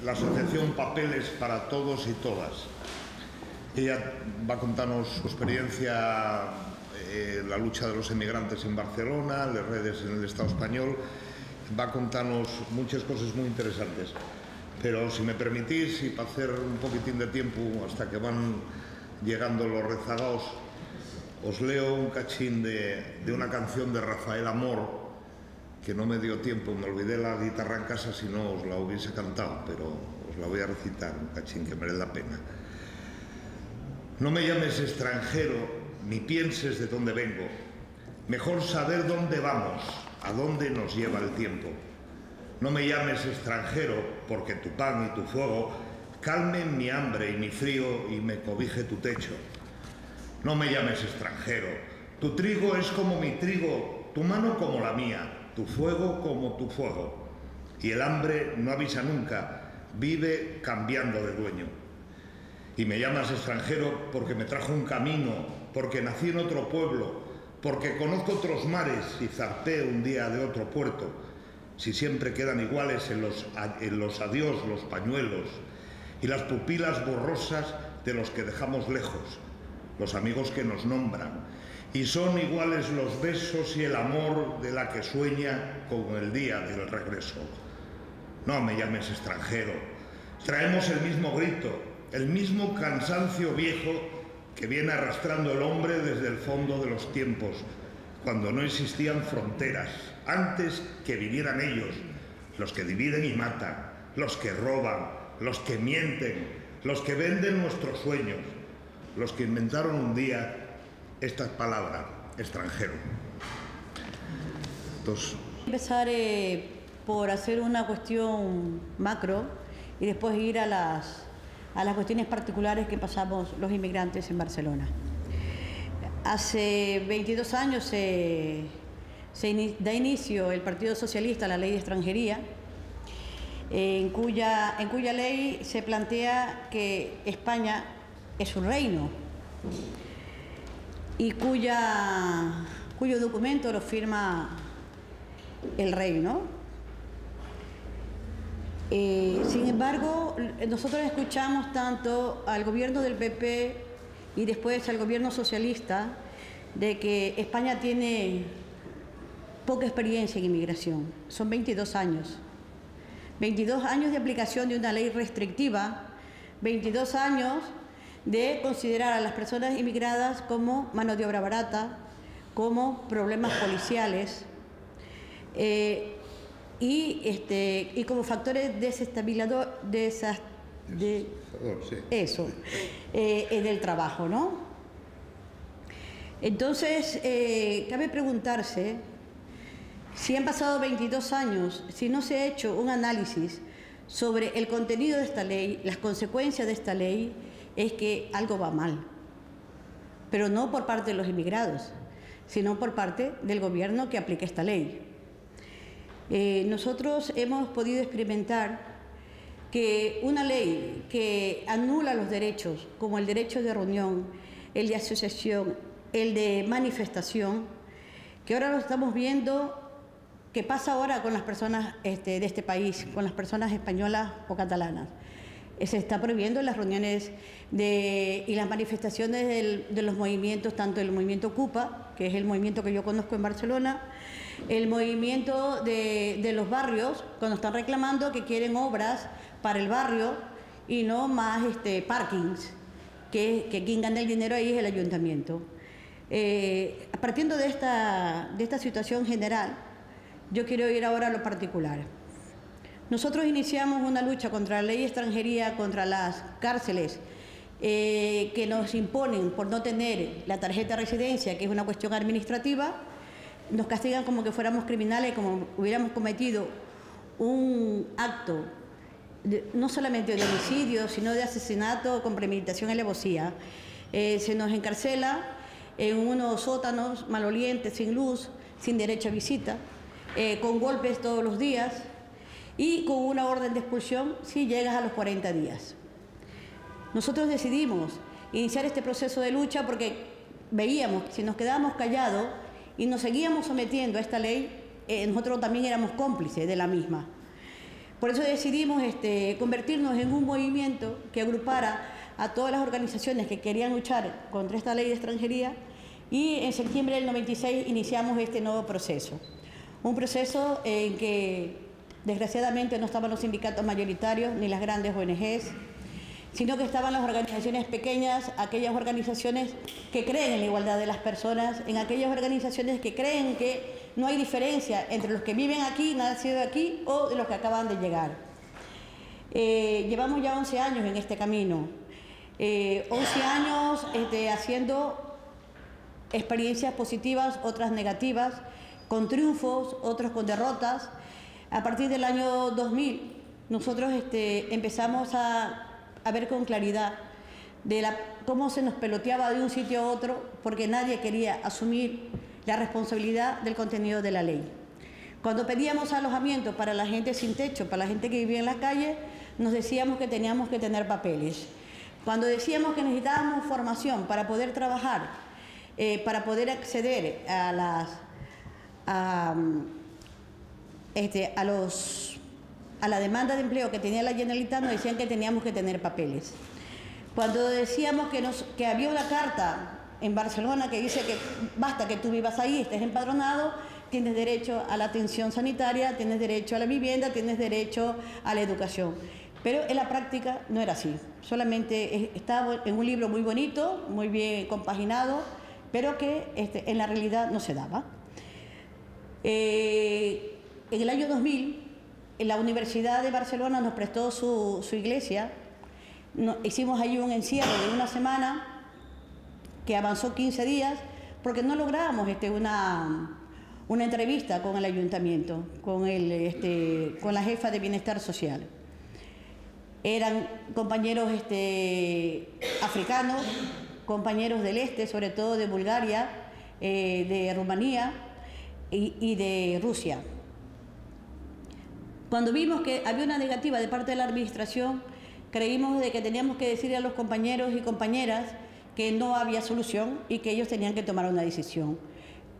la asociación Papeles para Todos y Todas. Ella va a contarnos su experiencia en la lucha de los emigrantes en Barcelona, las redes en el Estado español. Va a contarnos muchas cosas muy interesantes. Pero si me permitís, y para hacer un poquitín de tiempo hasta que van llegando los rezagados, os leo un cachín de una canción de Rafael Amor, que no me dio tiempo, me olvidé la guitarra en casa, si no os la hubiese cantado, pero os la voy a recitar, un cachín que merece la pena. No me llames extranjero, ni pienses de dónde vengo. Mejor saber dónde vamos, a dónde nos lleva el tiempo. No me llames extranjero, porque tu pan y tu fuego calmen mi hambre y mi frío y me cobije tu techo. No me llames extranjero, tu trigo es como mi trigo, tu mano como la mía, tu fuego como tu fuego. Y el hambre no avisa nunca, vive cambiando de dueño. Y me llamas extranjero porque me trajo un camino, porque nací en otro pueblo, porque conozco otros mares y zarpé un día de otro puerto. Si siempre quedan iguales en los adiós los pañuelos y las pupilas borrosas de los que dejamos lejos, los amigos que nos nombran, y son iguales los besos y el amor de la que sueña con el día del regreso. No me llames extranjero, traemos el mismo grito, el mismo cansancio viejo que viene arrastrando el hombre desde el fondo de los tiempos, cuando no existían fronteras, antes que vinieran ellos, los que dividen y matan, los que roban, los que mienten, los que venden nuestros sueños, los que inventaron un día esta palabra, extranjero. Entonces, empezar por hacer una cuestión macro y después ir a las cuestiones particulares que pasamos los inmigrantes en Barcelona. Hace 22 años da inicio el Partido Socialista a la Ley de Extranjería, en cuya ley se plantea que España es un reino y cuyo documento lo firma el rey, ¿no? Sin embargo, nosotros escuchamos tanto al gobierno del PP y después al gobierno socialista de que España tiene poca experiencia en inmigración. Son 22 años. 22 años de aplicación de una ley restrictiva, 22 años de considerar a las personas inmigradas como mano de obra barata, como problemas policiales y como factores desestabilizadores del trabajo, ¿no? Entonces, cabe preguntarse si han pasado 22 años, si no se ha hecho un análisis sobre el contenido de esta ley, las consecuencias de esta ley, es que algo va mal. Pero no por parte de los inmigrados, sino por parte del gobierno que aplica esta ley. Nosotros hemos podido experimentar que una ley que anula los derechos, como el derecho de reunión, el de asociación, el de manifestación, que ahora lo estamos viendo, que pasa ahora con las personas de este país, con las personas españolas o catalanas. Se está prohibiendo las reuniones y las manifestaciones de los movimientos, tanto el movimiento Ocupa, que es el movimiento que yo conozco en Barcelona, el movimiento de los barrios, cuando están reclamando que quieren obras para el barrio y no más parkings, que quien gana el dinero ahí es el ayuntamiento. Partiendo de esta situación general, yo quiero ir ahora a lo particular. Nosotros iniciamos una lucha contra la ley de extranjería, contra las cárceles que nos imponen por no tener la tarjeta de residencia, que es una cuestión administrativa. Nos castigan como que fuéramos criminales, como hubiéramos cometido un acto no solamente de homicidio, sino de asesinato con premeditación y alevosía. Se nos encarcela en unos sótanos malolientes, sin luz, sin derecho a visita, con golpes todos los días y con una orden de expulsión si llegas a los 40 días. Nosotros decidimos iniciar este proceso de lucha porque veíamos que si nos quedábamos callados y nos seguíamos sometiendo a esta ley, nosotros también éramos cómplices de la misma. Por eso decidimos convertirnos en un movimiento que agrupara a todas las organizaciones que querían luchar contra esta ley de extranjería, y en septiembre del 96 iniciamos este nuevo proceso. Un proceso en que desgraciadamente no estaban los sindicatos mayoritarios ni las grandes ONGs, sino que estaban las organizaciones pequeñas, aquellas organizaciones que creen en la igualdad de las personas, en aquellas organizaciones que creen que no hay diferencia entre los que viven aquí, nacidos aquí, o de los que acaban de llegar. Llevamos ya 11 años en este camino, 11 años haciendo experiencias positivas, otras negativas, con triunfos, otros con derrotas. A partir del año 2000, nosotros empezamos a ver con claridad cómo se nos peloteaba de un sitio a otro, porque nadie quería asumir la responsabilidad del contenido de la ley. Cuando pedíamos alojamiento para la gente sin techo, para la gente que vivía en la calle, nos decíamos que teníamos que tener papeles. Cuando decíamos que necesitábamos formación para poder trabajar, para poder acceder a la demanda de empleo que tenía la Generalitat, nos decían que teníamos que tener papeles. Cuando decíamos que había una carta en Barcelona que dice que basta que tú vivas ahí, estés empadronado, tienes derecho a la atención sanitaria, tienes derecho a la vivienda, tienes derecho a la educación. Pero en la práctica no era así. Solamente estaba en un libro muy bonito, muy bien compaginado, pero que en la realidad no se daba. En el año 2000, la Universidad de Barcelona nos prestó su iglesia. Hicimos allí un encierro de una semana que avanzó 15 días porque no lográbamos una entrevista con el ayuntamiento, con la jefa de bienestar social. Eran compañeros africanos, compañeros del este, sobre todo de Bulgaria, de Rumanía y de Rusia. Cuando vimos que había una negativa de parte de la administración, creímos de que teníamos que decirle a los compañeros y compañeras que no había solución y que ellos tenían que tomar una decisión.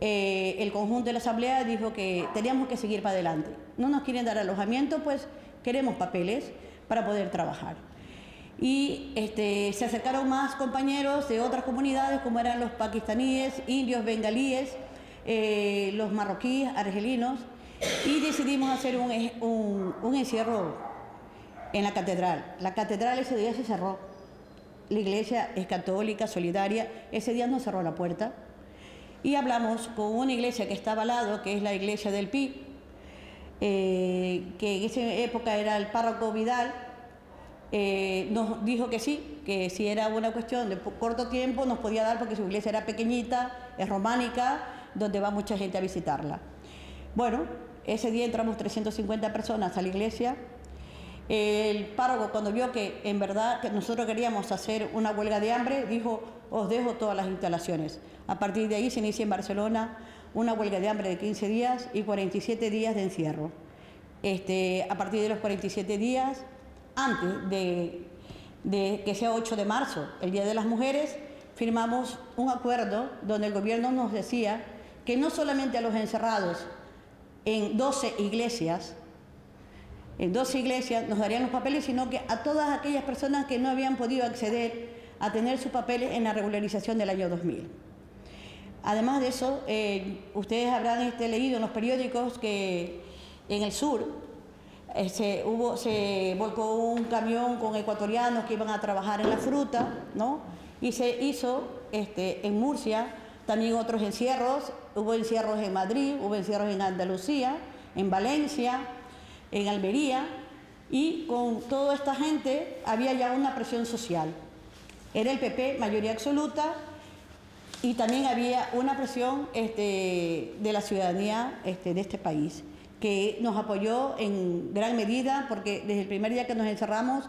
El conjunto de la asamblea dijo que teníamos que seguir para adelante. No nos quieren dar alojamiento, pues queremos papeles para poder trabajar. Y se acercaron más compañeros de otras comunidades, como eran los pakistaníes, indios, bengalíes, los marroquíes, argelinos, y decidimos hacer un encierro en la catedral. La catedral ese día se cerró. La iglesia es católica, solidaria. Ese día nos cerró la puerta. Y hablamos con una iglesia que estaba al lado, que es la iglesia del Pi, que en esa época era el párroco Vidal. Nos dijo que sí, que si era una cuestión de corto tiempo nos podía dar, porque su iglesia era pequeñita, es románica, donde va mucha gente a visitarla. Bueno, ese día entramos 350 personas a la iglesia. El párroco, cuando vio que en verdad que nosotros queríamos hacer una huelga de hambre, dijo: os dejo todas las instalaciones. A partir de ahí se inicia en Barcelona una huelga de hambre de 15 días y 47 días de encierro. A partir de los 47 días, antes de que sea 8 de marzo, el Día de las Mujeres, firmamos un acuerdo donde el gobierno nos decía que no solamente a los encerrados en 12 iglesias nos darían los papeles, sino que a todas aquellas personas que no habían podido acceder a tener sus papeles en la regularización del año 2000. Además de eso, ustedes habrán leído en los periódicos que en el sur se volcó un camión con ecuatorianos que iban a trabajar en la fruta, ¿no? Y se hizo en Murcia también otros encierros. Hubo encierros en Madrid, hubo encierros en Andalucía, en Valencia, en Almería, y con toda esta gente había ya una presión social. Era el PP, mayoría absoluta, y también había una presión de la ciudadanía de este país, que nos apoyó en gran medida, porque desde el primer día que nos encerramos,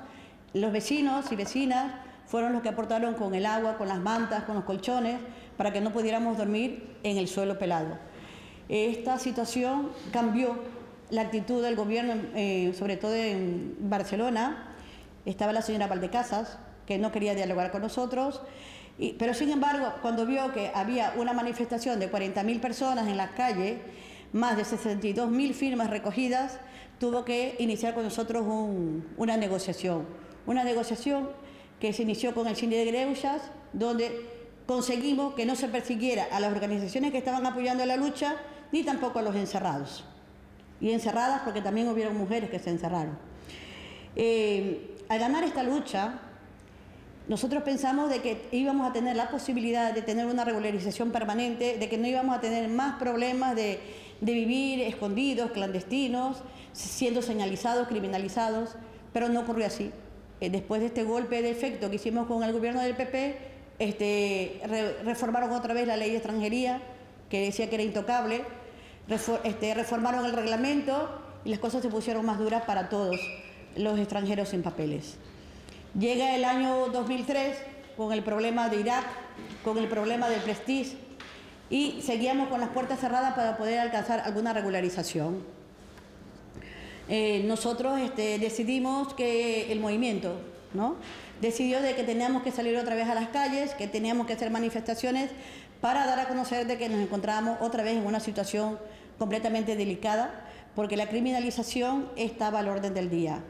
los vecinos y vecinas fueron los que aportaron con el agua, con las mantas, con los colchones, para que no pudiéramos dormir en el suelo pelado. Esta situación cambió la actitud del gobierno, sobre todo en Barcelona. Estaba la señora Valdecasas, que no quería dialogar con nosotros, pero sin embargo, cuando vio que había una manifestación de 40.000 personas en la calle, más de 62.000 firmas recogidas, tuvo que iniciar con nosotros una negociación que se inició con el Síndic de Greuges, donde conseguimos que no se persiguiera a las organizaciones que estaban apoyando la lucha, ni tampoco a los encerrados. Y encerradas porque también hubieron mujeres que se encerraron. Al ganar esta lucha, nosotros pensamos de que íbamos a tener la posibilidad de tener una regularización permanente, de que no íbamos a tener más problemas de vivir escondidos, clandestinos, siendo señalizados, criminalizados, pero no ocurrió así. Después de este golpe de efecto que hicimos con el gobierno del PP, reformaron otra vez la ley de extranjería, que decía que era intocable, reformaron el reglamento y las cosas se pusieron más duras para todos los extranjeros sin papeles. Llega el año 2003 con el problema de Irak, con el problema del Prestige, y seguíamos con las puertas cerradas para poder alcanzar alguna regularización. Nosotros decidimos que el movimiento, ¿no?, decidió de que teníamos que salir otra vez a las calles, que teníamos que hacer manifestaciones para dar a conocer de que nos encontrábamos otra vez en una situación completamente delicada, porque la criminalización estaba al orden del día.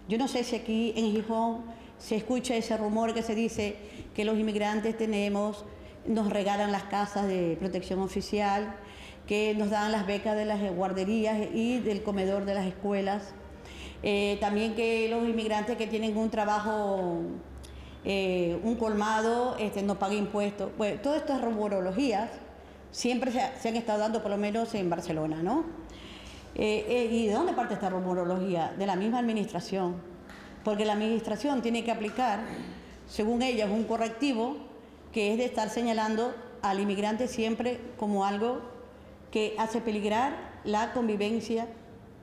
Yo no sé si aquí en Gijón se escucha ese rumor que se dice que los inmigrantes nos regalan las casas de protección oficial, que nos dan las becas de las guarderías y del comedor de las escuelas. También que los inmigrantes que tienen un trabajo, un colmado, no paguen impuestos. Pues todas estas rumorologías siempre se han estado dando, por lo menos en Barcelona, ¿no? ¿Y de dónde parte esta rumorología? De la misma administración, porque la administración tiene que aplicar, según ellos, un correctivo que es de estar señalando al inmigrante siempre como algo que hace peligrar la convivencia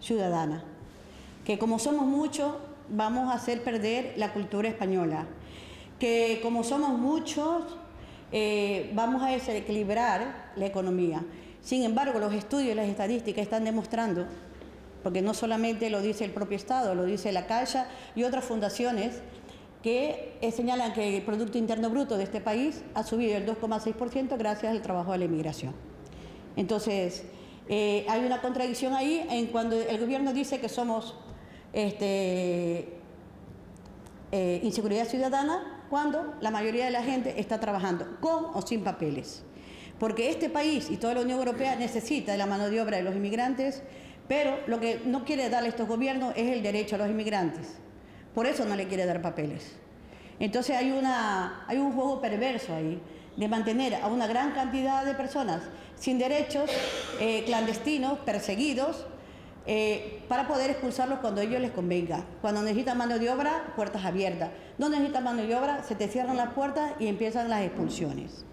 ciudadana, que como somos muchos vamos a hacer perder la cultura española, que como somos muchos vamos a desequilibrar la economía. Sin embargo, los estudios y las estadísticas están demostrando, porque no solamente lo dice el propio Estado, lo dice la Caixa y otras fundaciones, que señalan que el Producto Interno Bruto de este país ha subido el 2,6% gracias al trabajo de la inmigración. Entonces, hay una contradicción ahí en cuando el gobierno dice que somos inseguridad ciudadana, cuando la mayoría de la gente está trabajando con o sin papeles. Porque este país y toda la Unión Europea necesita de la mano de obra de los inmigrantes, pero lo que no quiere darle estos gobiernos es el derecho a los inmigrantes. Por eso no le quiere dar papeles. Entonces hay un juego perverso ahí, de mantener a una gran cantidad de personas sin derechos, clandestinos, perseguidos, para poder expulsarlos cuando a ellos les convenga. Cuando necesitan mano de obra, puertas abiertas. No necesitan mano de obra, se te cierran las puertas y empiezan las expulsiones.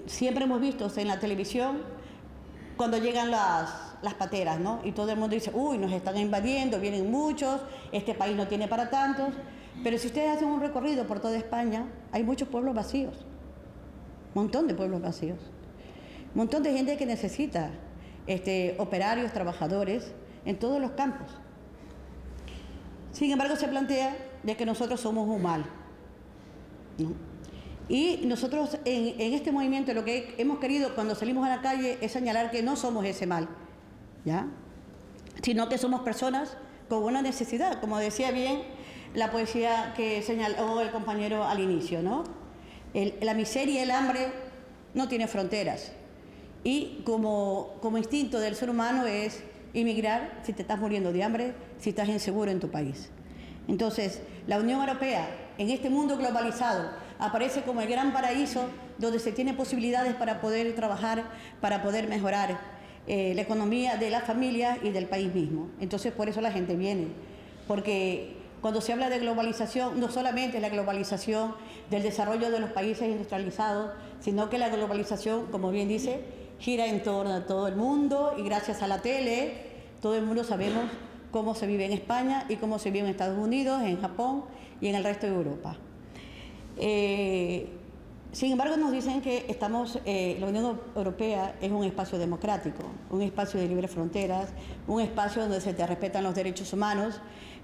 Siempre hemos visto en la televisión cuando llegan las pateras, ¿no? Y todo el mundo dice, uy, nos están invadiendo, vienen muchos, este país no tiene para tantos. Pero si ustedes hacen un recorrido por toda España, hay muchos pueblos vacíos, un montón de pueblos vacíos, un montón de gente que necesita operarios, trabajadores en todos los campos. Sin embargo, se plantea de que nosotros somos un mal, ¿no? Y nosotros en este movimiento lo que hemos querido cuando salimos a la calle es señalar que no somos ese mal, ¿ya?, sino que somos personas con una necesidad, como decía bien la poesía que señaló el compañero al inicio, ¿no? La miseria y el hambre no tienen fronteras, y como instinto del ser humano es inmigrar si te estás muriendo de hambre, si estás inseguro en tu país. Entonces, la Unión Europea, en este mundo globalizado, aparece como el gran paraíso donde se tiene posibilidades para poder trabajar, para poder mejorar la economía de las familias y del país mismo. Entonces, por eso la gente viene, porque cuando se habla de globalización, no solamente es la globalización del desarrollo de los países industrializados, sino que la globalización, como bien dice, gira en torno a todo el mundo, y gracias a la tele, todo el mundo sabemos cómo se vive en España y cómo se vive en Estados Unidos, en Japón y en el resto de Europa. Sin embargo, nos dicen que la Unión Europea es un espacio democrático, un espacio de libres fronteras, un espacio donde se te respetan los derechos humanos,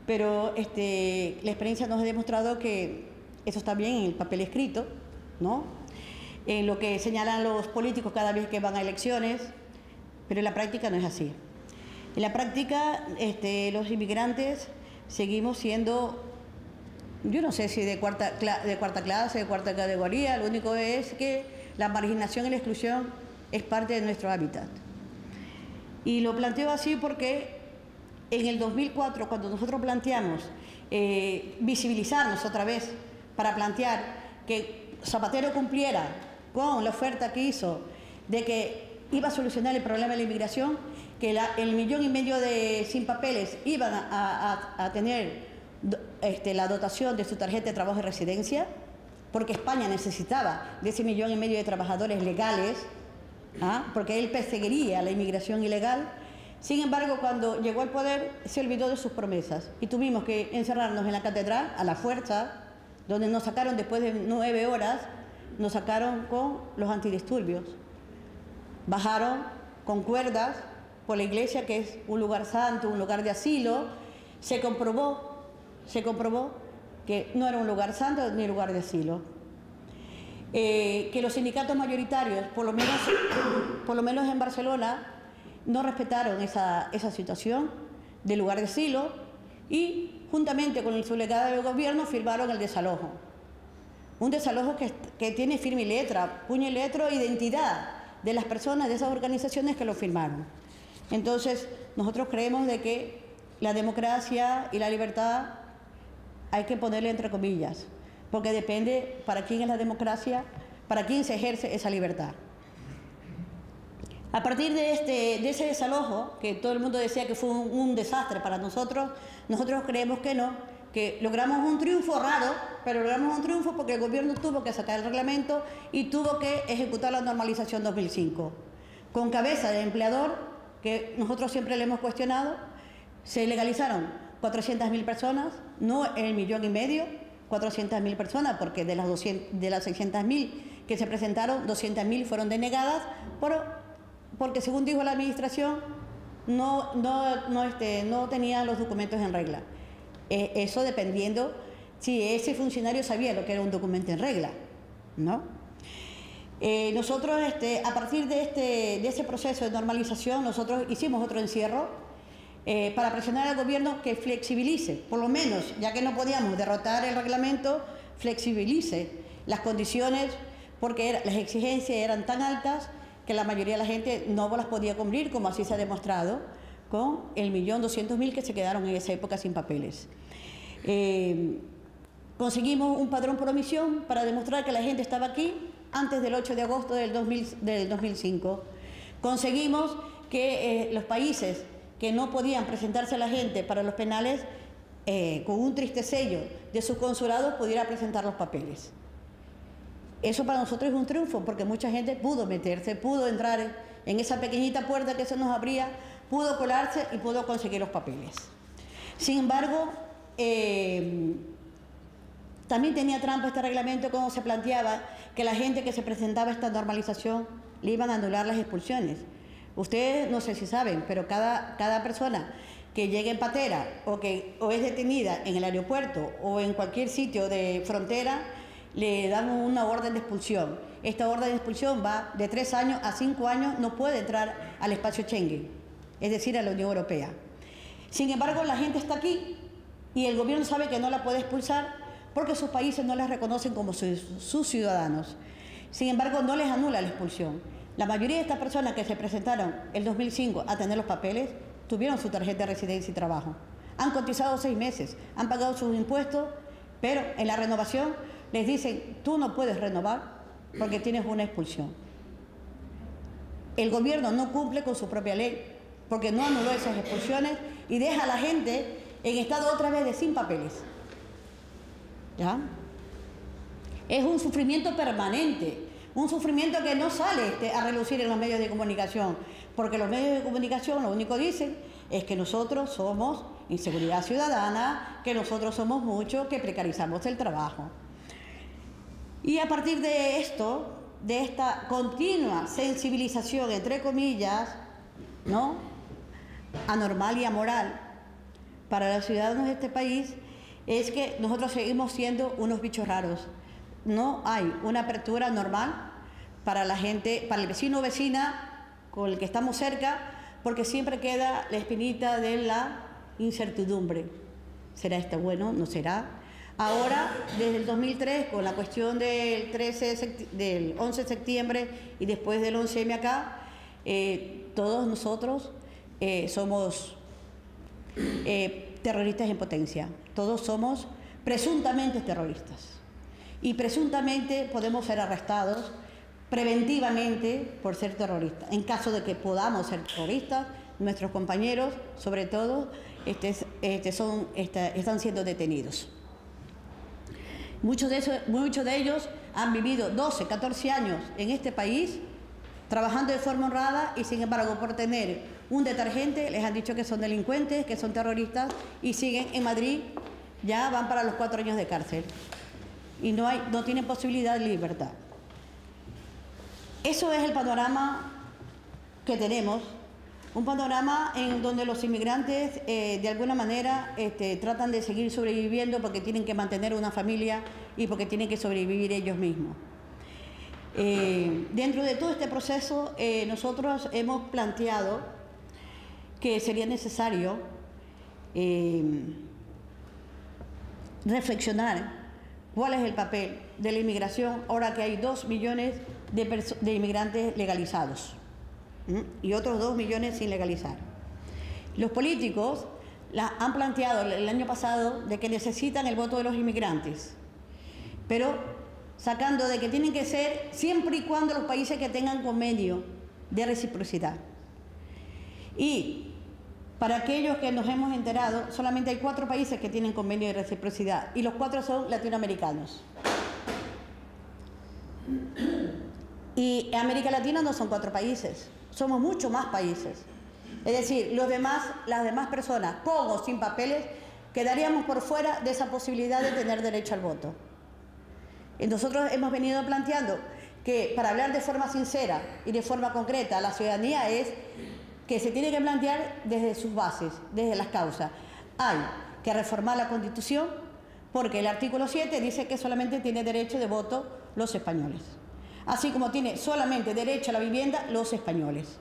pero la experiencia nos ha demostrado que eso está bien en el papel escrito, ¿no?, en lo que señalan los políticos cada vez que van a elecciones, pero en la práctica no es así. En la práctica, los inmigrantes seguimos siendo, yo no sé si de cuarta clase, de cuarta categoría, lo único es que la marginación y la exclusión es parte de nuestro hábitat. Y lo planteo así porque en el 2004, cuando nosotros planteamos visibilizarnos otra vez para plantear que Zapatero cumpliera con la oferta que hizo de que iba a solucionar el problema de la inmigración, que el 1,5 millones de sin papeles iban a tener la dotación de su tarjeta de trabajo y residencia, porque España necesitaba de ese 1,5 millones de trabajadores legales, porque él perseguiría la inmigración ilegal. Sin embargo, cuando llegó al poder, se olvidó de sus promesas y tuvimos que encerrarnos en la catedral a la fuerza, donde nos sacaron después de 9 horas, nos sacaron con los antidisturbios. Bajaron con cuerdas por la iglesia, que es un lugar santo, un lugar de asilo. Se comprobó que no era un lugar santo ni lugar de asilo. Que los sindicatos mayoritarios, por lo menos en Barcelona, no respetaron esa situación de lugar de asilo y, juntamente con el subdelegado del gobierno, firmaron el desalojo. Un desalojo que tiene firma y letra, puño y letra, identidad de las personas de esas organizaciones que lo firmaron. Entonces, nosotros creemos de que la democracia y la libertad hay que ponerle entre comillas, porque depende para quién es la democracia, para quién se ejerce esa libertad. A partir de ese desalojo, que todo el mundo decía que fue un desastre para nosotros, nosotros creemos que no, que logramos un triunfo raro, pero logramos un triunfo porque el gobierno tuvo que sacar el reglamento y tuvo que ejecutar la normalización 2005. Con cabeza de empleador, que nosotros siempre le hemos cuestionado, se legalizaron 400.000 personas, no el 1,5 millones, 400.000 personas, porque de las 600.000 que se presentaron, 200.000 fueron denegadas, porque según dijo la administración, no tenían los documentos en regla. Eso dependiendo si ese funcionario sabía lo que era un documento en regla, ¿no? Nosotros, a partir de ese proceso de normalización, nosotros hicimos otro encierro para presionar al gobierno que flexibilice, por lo menos, ya que no podíamos derrotar el reglamento, flexibilice las condiciones, porque las exigencias eran tan altas que la mayoría de la gente no las podía cumplir, como así se ha demostrado con el 1.200.000 que se quedaron en esa época sin papeles. Conseguimos un padrón por omisión para demostrar que la gente estaba aquí antes del 8 de agosto del 2005. Conseguimos que los países que no podían presentarse a la gente para los penales, con un triste sello de sus consulados, pudiera presentar los papeles. Eso para nosotros es un triunfo, porque mucha gente pudo meterse, pudo entrar en esa pequeñita puerta que se nos abría, pudo colarse y pudo conseguir los papeles. Sin embargo, también tenía trampa este reglamento cuando se planteaba que la gente que se presentaba a esta normalización le iban a anular las expulsiones. Ustedes no sé si saben, pero cada persona que llegue en patera o es detenida en el aeropuerto o en cualquier sitio de frontera, le dan una orden de expulsión. Esta orden de expulsión va de 3 años a 5 años, no puede entrar al espacio Schengen, es decir, a la Unión Europea. Sin embargo, la gente está aquí y el gobierno sabe que no la puede expulsar porque sus países no las reconocen como sus ciudadanos. Sin embargo, no les anula la expulsión. La mayoría de estas personas que se presentaron el 2005 a tener los papeles tuvieron su tarjeta de residencia y trabajo. Han cotizado 6 meses, han pagado sus impuestos, pero en la renovación les dicen, tú no puedes renovar porque tienes una expulsión. El gobierno no cumple con su propia ley porque no anuló esas expulsiones y deja a la gente en estado otra vez de sin papeles. ¿Ya? Es un sufrimiento permanente, un sufrimiento que no sale a relucir en los medios de comunicación, porque los medios de comunicación lo único que dicen es que nosotros somos inseguridad ciudadana, que nosotros somos muchos, que precarizamos el trabajo. Y a partir de esto, de esta continua sensibilización, entre comillas, ¿no?, anormal y amoral para los ciudadanos de este país, es que nosotros seguimos siendo unos bichos raros. No hay una apertura normal para la gente, para el vecino o vecina con el que estamos cerca, porque siempre queda la espinita de la incertidumbre. ¿Será esto bueno? ¿No será? Ahora, desde el 2003, con la cuestión del 11 de septiembre y después del 11M acá, todos nosotros somos terroristas en potencia. Todos somos presuntamente terroristas. Y presuntamente podemos ser arrestados preventivamente por ser terroristas. En caso de que podamos ser terroristas, nuestros compañeros, sobre todo, están siendo detenidos. Muchos de ellos han vivido 12, 14 años en este país, trabajando de forma honrada, y sin embargo, por tener un detergente, les han dicho que son delincuentes, que son terroristas, y siguen en Madrid, ya van para los 4 años de cárcel. Y no tienen posibilidad de libertad. Eso es el panorama que tenemos, un panorama en donde los inmigrantes de alguna manera tratan de seguir sobreviviendo porque tienen que mantener una familia y porque tienen que sobrevivir ellos mismos. Dentro de todo este proceso nosotros hemos planteado que sería necesario reflexionar cuál es el papel de la inmigración ahora que hay 2 millones de inmigrantes legalizados y otros 2 millones sin legalizar. Los políticos han planteado el año pasado de que necesitan el voto de los inmigrantes, pero sacando de que tienen que ser siempre y cuando los países que tengan convenio de reciprocidad. Y para aquellos que nos hemos enterado, solamente hay 4 países que tienen convenio de reciprocidad y los 4 son latinoamericanos. Y en América Latina no son 4 países, somos muchos más países. Es decir, las demás personas, con o sin papeles, quedaríamos por fuera de esa posibilidad de tener derecho al voto. Y nosotros hemos venido planteando que para hablar de forma sincera y de forma concreta a la ciudadanía es que se tiene que plantear desde sus bases, desde las causas. Hay que reformar la Constitución porque el artículo 7 dice que solamente tiene derecho de voto los españoles. Así como tiene solamente derecho a la vivienda los españoles.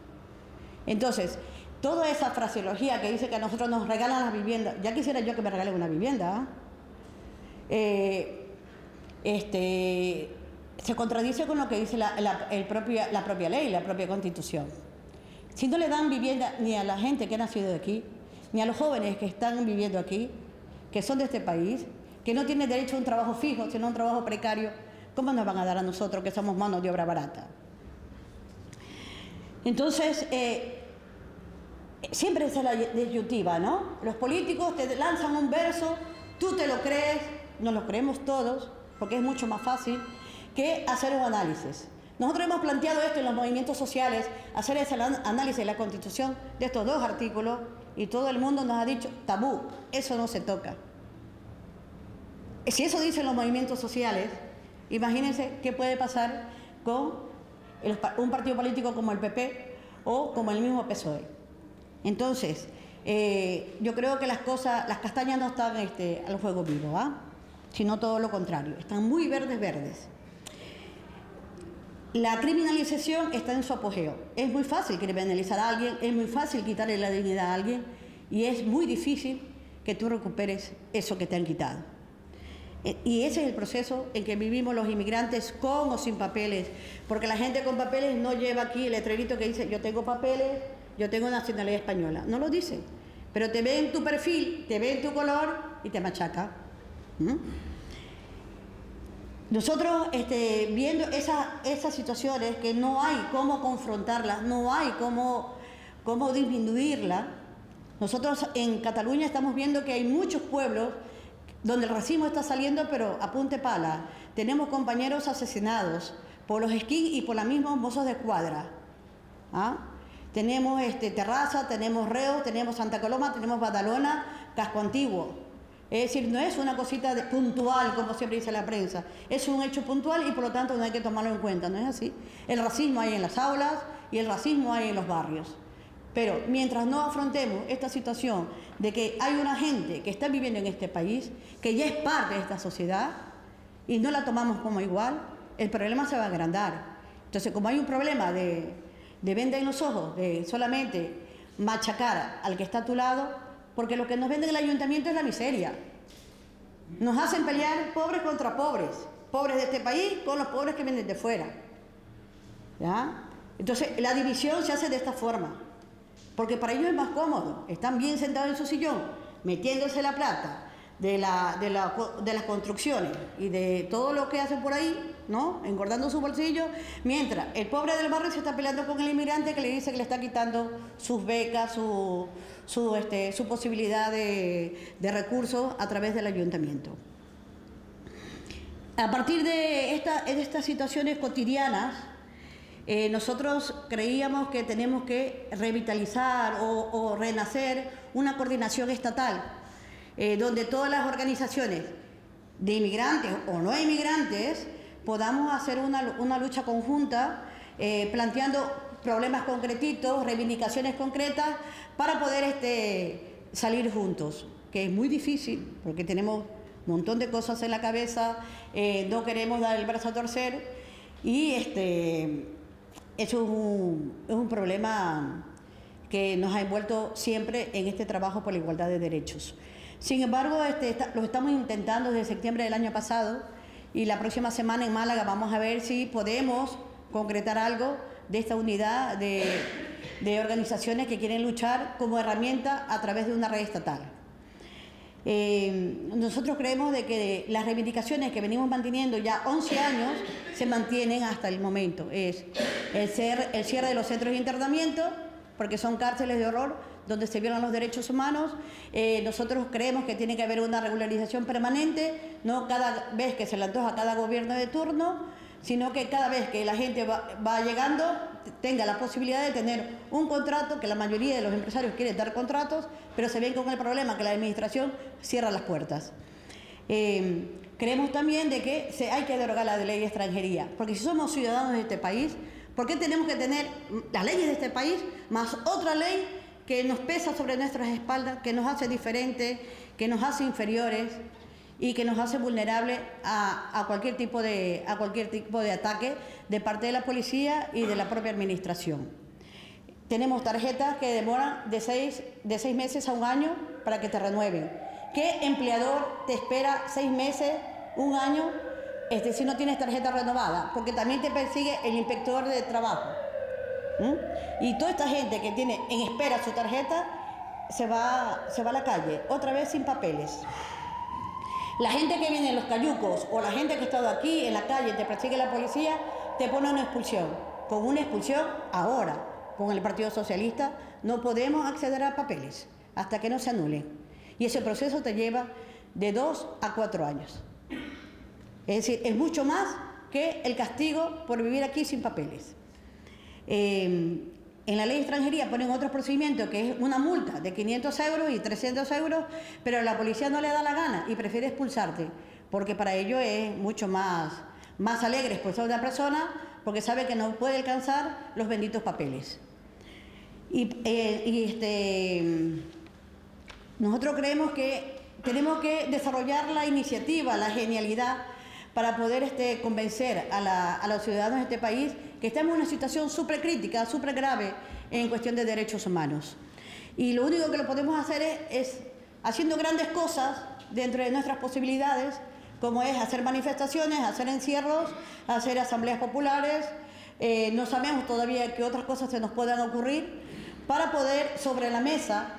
Entonces, toda esa fraseología que dice que a nosotros nos regalan las viviendas, ya quisiera yo que me regalen una vivienda, se contradice con lo que dice la propia ley, la propia Constitución. Si no le dan vivienda ni a la gente que ha nacido de aquí, ni a los jóvenes que están viviendo aquí, que son de este país, que no tienen derecho a un trabajo fijo, sino a un trabajo precario, ¿cómo nos van a dar a nosotros que somos manos de obra barata? Entonces, siempre es la disyuntiva, ¿no? Los políticos te lanzan un verso, tú te lo crees, nos lo creemos todos, porque es mucho más fácil que hacer un análisis. Nosotros hemos planteado esto en los movimientos sociales, hacer ese análisis de la Constitución de estos 2 artículos, y todo el mundo nos ha dicho, tabú, eso no se toca. Si eso dicen los movimientos sociales, imagínense qué puede pasar con un partido político como el PP o como el mismo PSOE. Entonces, yo creo que las castañas no están al fuego vivo, sino todo lo contrario, están muy verdes. La criminalización está en su apogeo. Es muy fácil criminalizar a alguien, es muy fácil quitarle la dignidad a alguien y es muy difícil que tú recuperes eso que te han quitado. Y ese es el proceso en que vivimos los inmigrantes con o sin papeles, porque la gente con papeles no lleva aquí el letrerito que dice yo tengo papeles, yo tengo nacionalidad española. No lo dice, pero te ve en tu perfil, te ve en tu color y te machaca. Nosotros, viendo esas situaciones que no hay cómo confrontarlas, no hay cómo disminuirlas, nosotros en Cataluña estamos viendo que hay muchos pueblos donde el racismo está saliendo, pero a punta de pala. Tenemos compañeros asesinados por los skins y por los mismos mozos de escuadra. Tenemos Terrassa, tenemos Reus, tenemos Santa Coloma, tenemos Badalona, Casco Antiguo. Es decir, no es una cosita puntual, como siempre dice la prensa. Es un hecho puntual y por lo tanto no hay que tomarlo en cuenta, ¿no es así? El racismo hay en las aulas y el racismo hay en los barrios. Pero mientras no afrontemos esta situación de que hay una gente que está viviendo en este país, que ya es parte de esta sociedad, y no la tomamos como igual, el problema se va a agrandar. Entonces, como hay un problema de venda en los ojos, de solamente machacar al que está a tu lado, porque lo que nos vende el ayuntamiento es la miseria. Nos hacen pelear pobres contra pobres, pobres de este país con los pobres que vienen de fuera. ¿Ya? Entonces, la división se hace de esta forma, porque para ellos es más cómodo. Están bien sentados en su sillón, metiéndose la plata de las construcciones y de todo lo que hacen por ahí, ¿no? Engordando su bolsillo, mientras el pobre del barrio se está peleando con el inmigrante que le dice que le está quitando sus becas, su posibilidad de recursos a través del ayuntamiento. A partir de estas situaciones cotidianas, nosotros creíamos que tenemos que revitalizar o renacer una coordinación estatal, donde todas las organizaciones de inmigrantes o no inmigrantes podamos hacer una lucha conjunta, planteando problemas concretitos, reivindicaciones concretas, para poder salir juntos, que es muy difícil, porque tenemos un montón de cosas en la cabeza, no queremos dar el brazo a torcer, y eso es un problema que nos ha envuelto siempre en este trabajo por la igualdad de derechos. Sin embargo, lo estamos intentando desde septiembre del año pasado, y la próxima semana en Málaga vamos a ver si podemos concretar algo de esta unidad de organizaciones que quieren luchar como herramienta a través de una red estatal. Nosotros creemos de que las reivindicaciones que venimos manteniendo ya 11 años se mantienen hasta el momento. Es el cierre de los centros de internamiento, porque son cárceles de horror donde se violan los derechos humanos. Nosotros creemos que tiene que haber una regularización permanente, no cada vez que se le antoja a cada gobierno de turno, sino que cada vez que la gente va llegando tenga la posibilidad de tener un contrato, que la mayoría de los empresarios quieren dar contratos, pero se ven con el problema que la administración cierra las puertas. Creemos también de que hay que derogar la ley de extranjería, porque si somos ciudadanos de este país, ¿por qué tenemos que tener las leyes de este país más otra ley que nos pesa sobre nuestras espaldas, que nos hace diferentes, que nos hace inferiores y que nos hace vulnerables a cualquier tipo de ataque de parte de la policía y de la propia administración? Tenemos tarjetas que demoran de 6 meses a 1 año para que te renueven. ¿Qué empleador te espera 6 meses, 1 año, si no tienes tarjeta renovada? Porque también te persigue el inspector de trabajo. Y toda esta gente que tiene en espera su tarjeta se va a la calle, otra vez sin papeles. La gente que viene en los cayucos o la gente que ha estado aquí en la calle, te persigue la policía, te pone una expulsión. Con una expulsión, ahora, con el Partido Socialista, no podemos acceder a papeles hasta que no se anulen. Y ese proceso te lleva de 2 a 4 años. Es decir, es mucho más que el castigo por vivir aquí sin papeles. En la ley de extranjería ponen otros procedimientos, que es una multa de 500 euros y 300 euros, pero a la policía no le da la gana y prefiere expulsarte, porque para ello es mucho más alegre expulsar a una persona, porque sabe que no puede alcanzar los benditos papeles. Nosotros creemos que tenemos que desarrollar la iniciativa, la genialidad, para poder convencer a los ciudadanos de este país que estamos en una situación súper crítica, súper grave en cuestión de derechos humanos. Y lo único que lo podemos hacer es haciendo grandes cosas dentro de nuestras posibilidades, como es hacer manifestaciones, hacer encierros, hacer asambleas populares. No sabemos todavía qué otras cosas se nos puedan ocurrir para poder sobre la mesa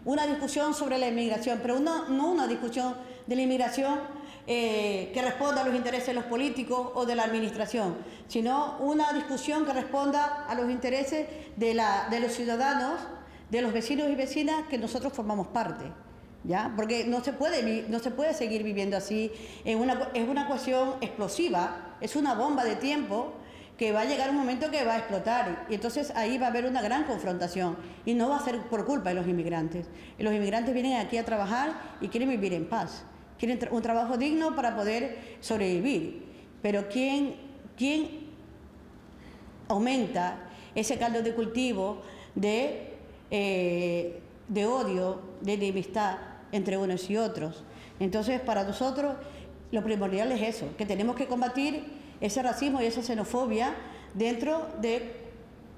una discusión sobre la inmigración, pero no una discusión de la inmigración que responda a los intereses de los políticos o de la administración, sino una discusión que responda a los intereses de los ciudadanos, de los vecinos y vecinas que nosotros formamos parte, ¿ya? Porque no se puede seguir viviendo así. Es una cuestión explosiva, es una bomba de tiempo que va a llegar un momento que va a explotar, y entonces ahí va a haber una gran confrontación, y no va a ser por culpa de los inmigrantes. Los inmigrantes vienen aquí a trabajar y quieren vivir en paz, quieren un trabajo digno para poder sobrevivir, pero ¿quién aumenta ese caldo de cultivo de odio, de enemistad entre unos y otros? Entonces, para nosotros lo primordial es eso, que tenemos que combatir ese racismo y esa xenofobia dentro de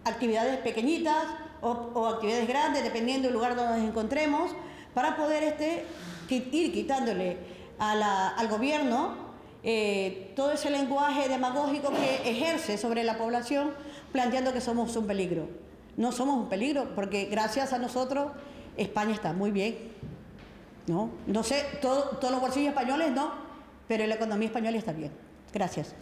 actividades pequeñitas o actividades grandes, dependiendo del lugar donde nos encontremos, para poder ir quitándole al gobierno todo ese lenguaje demagógico que ejerce sobre la población, planteando que somos un peligro. No somos un peligro, porque gracias a nosotros España está muy bien. No sé, todos los bolsillos españoles no, pero la economía española está bien. Gracias.